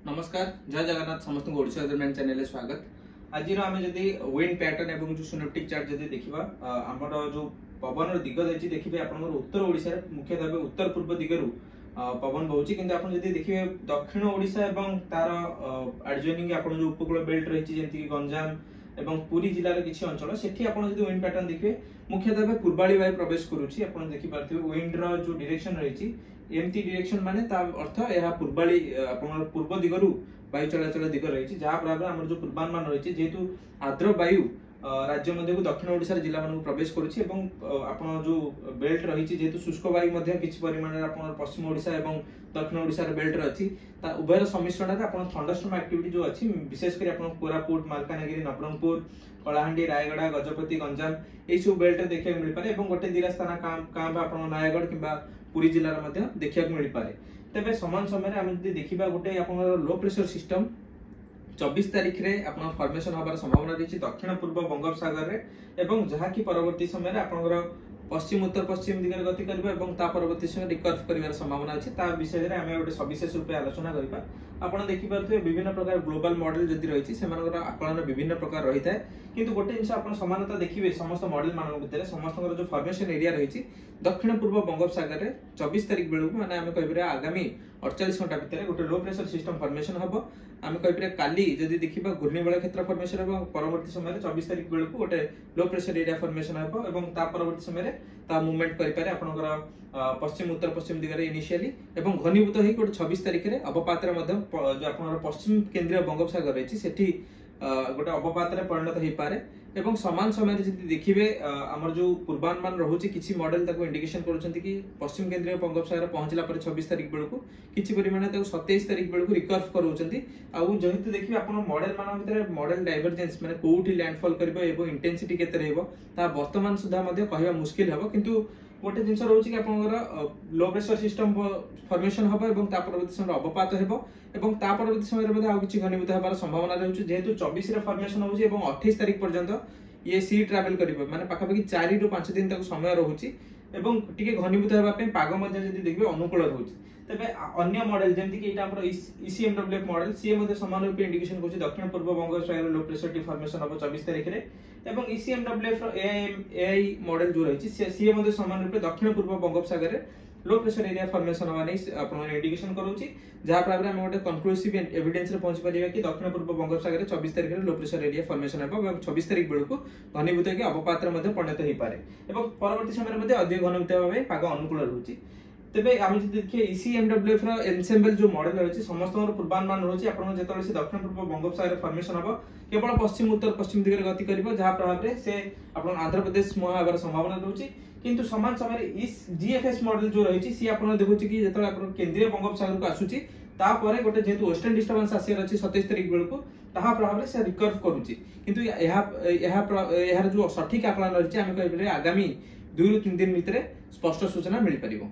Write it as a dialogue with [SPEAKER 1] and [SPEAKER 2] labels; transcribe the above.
[SPEAKER 1] नमस्कार जय जगन्नाथ समस्त ओडिशा दरम्यान चैनल स्वागत। आज आम जदि विंड पैटर्न एवं जो सिनेप्टिक चार्ट जदि देखिबा हमर जो पवन दिग रही देखिए आपनकर उत्तर ओडिशा रे मुख्यतः उत्तर पूर्व दिगरु पवन बहुची किंतु आपण जदि देखिबे दक्षिण ओडिशा एवं तार एडजॉइनिंग आपण जो उपकूल बेल्ट रही जेंति कि गंजाम एवं पुरी जिल्ला रे किछि अंचल सेठी आपण जदि विंड पैटर्न देखिबे मुख्यतः पूर्वाली वायु प्रवेश करूची। आपण देखि पारथिबे विंड रो जो डायरेक्शन रही एमती डायरेक्शन माने ता अर्थ यह पूर्वाली आपण पूर्व दिगरु वायु चलाचल दिग रही जहाँ प्रभाव आम जो पूर्वानुमान रही जेहेतु आर्द्र वायु राज्य मध्य को दक्षिण ओडिशा जिला मान प्रवेश करुछि एवं आपण जो बेल्ट रही जेहेतु शुष्क वायु मध्य किछि परिमाण रे आपण पश्चिम ओडिशा एवं दक्षिण ओडिशा रे बेल्ट रही ता उभयर सम्मिश्रण रे आपण थंडरस्टॉर्म एक्टिविटी जो अछि विशेष करी आपण कोरापुट मालकानगिरी नवरंगपुर कलाहांडी रायगड़ा गजपति गंजाम ए सब बेल्ट देखिया मिल पारे एवं गोटे दिरा स्थान काम आपण नयागढ़ किबा पुरी जिल्ला रे मध्य देखिया मिल पारे। तबे समान समय रे हम जदि देखिबा गोटे आपण लो प्रेशर सिस्टम 24 तारिख रे आपण फॉर्मेशन होबार संभावना रही दक्षिण पूर्व बंगोपसागर रे एवं जहा कि परवर्ती समय रे आपण पश्चिम उत्तर पश्चिम दिगरे गति करबा एवं ता परवर्ती समय रिकर्व करिवार संभावना अछि। ता विषय रे हमें गोटे सविशेष रूप आलोचना करबा। आपण देखि पारथि विभिन्न प्रकार ग्लोबल मॉडल जदि रही सेमानकर आकलन विभिन्न प्रकार रही थाए किंतु गोटे जिंस आपण समानता देखिबे समस्त मॉडल मान भितर समस्त जो फॉर्मेशन एरिया रही दक्षिण पूर्व बंगोपसागर रे 24 तारिख बेलू माने हमें कहबरे आगामी 48 घंटा भितर गोटे लो प्रेशर सिस्टम फॉर्मेशन हबो। आम कहबरे काली जदि देखिबा घूर्णिबल क्षेत्र फॉर्मेशन एवं परवर्ती समय रे 24 तारिख बेलू गोटे लो प्रेशर एरिया फॉर्मेशन हबो एवं ता परवर्ती समय रे ता मूवमेंट करि पारे आपनकर पश्चिम उत्तर पश्चिम दिगरे इनिशियली एवं घनीभूत होई गोटे 26 तारिख रे अवपात रे मध्य जो आपनकर पश्चिम केंद्रीय बंगोपसागर रही सेठी गोटे अवपात रे परिणत होई पारे एवं समान समय रे जदि देखिबे हमर जो पूर्वानुमान रहउची किछि मॉडल ताको इंडिकेशन करूछंती कि पश्चिम केंद्रीय बंगोपसागर पहुंचला पर 26 तारिख बेलू किछि परिमाण ताको 27 तारिख बेलू रिकर्व करूछंती। आ जेहेतु देखिबे आपण मॉडल मान भितर मॉडल डाइवर्जेंस माने कोउठी लैंडफॉल करबो एवं इंटेंसिटी केते रहबो ता वर्तमान सुधा मध्ये कहबा मुश्किल हबो किंतु गोटे जिनस रहउची कि आपनकर लो प्रेशर सिस्टम फॉर्मेशन हबो एवं ता परवर्ती समय अवपात हेबो एवं ता परवर्ती समय रे मध्ये आ किछि घनीभूत हेबार संभावना रहउची जेहेतु 24 रे फॉर्मेशन होउची एवं 28 तारिख पर्यंत ये सी ट्रैवल करिबो माने पाखापाखि 4 रु 5 दिन तक समय रहउची एवं टिके घनीभूत हेबा पे पाग मध्ये जदि देखबे अनुकूल रहउची। तबे अन्य मॉडल जेंति कि एटा हमर ईसीएमडब्ल्यूएफ मॉडल सीए मध्ये समान रूप इंडिकेशन करछि दक्षिण पूर्व Bangopsagar low pressure T formation हबो 24 तारिख रे एवं ईसीएमडब्ल्यूएफ रो एआई मॉडल जो रहिछि सीए मध्ये समान रूप दक्षिण पूर्व बंगोपसागर रे लो प्रेशर एरिया फॉर्मेशन हवा नै आपण इंडिकेशन करूछि जहा प्रकार हम गोटे कंक्लूसिव एविडेंस रे पहुंच परिबा कि दक्षिण पूर्व बंगोपसागर रे 24 तारिख रे लो प्रेशर एरिया फॉर्मेशन हबो एवं 26 तारिख बेलू घनीभूत के अवपात रे मध्ये परिणत होई पारे एवं परवर्ती समय रे मध्ये अधिक घनीभूत होबे पाग अनुकूल रहउछि। तबे आमे जदि देखिए ईसीएमडब्ल्यूएफ रो एनसेम्बल जो मॉडल रहछि समस्त पूर्वानुमान रहछि आपण जेतले से दक्षिण पूर्व बंगोपसागर फॉर्मेशन हबो केवल पश्चिम उत्तर पश्चिम दिगरे गति करिवो जहा प्रभाव रे से आपण आंध्र प्रदेश मुहा हबार संभावना रहछि किंतु समान समय रे इस जीएफएस मॉडल जो रहिछि सी आपण देखुछि कि जेतले आपण केंद्रीय बंगोपसागर को आसुछि ता परे गोटे जेतु वेस्टर्न डिस्टर्बेंस आसी रहछि 27 तारिख बेलू ताहा प्रभाव रे से रिकर्व करूछि किंतु यहार जो सठिक आकलन रहछि हम कहबे आगामी 2 रु 3 दिन भितरे स्पष्ट सूचना मिल परिबो।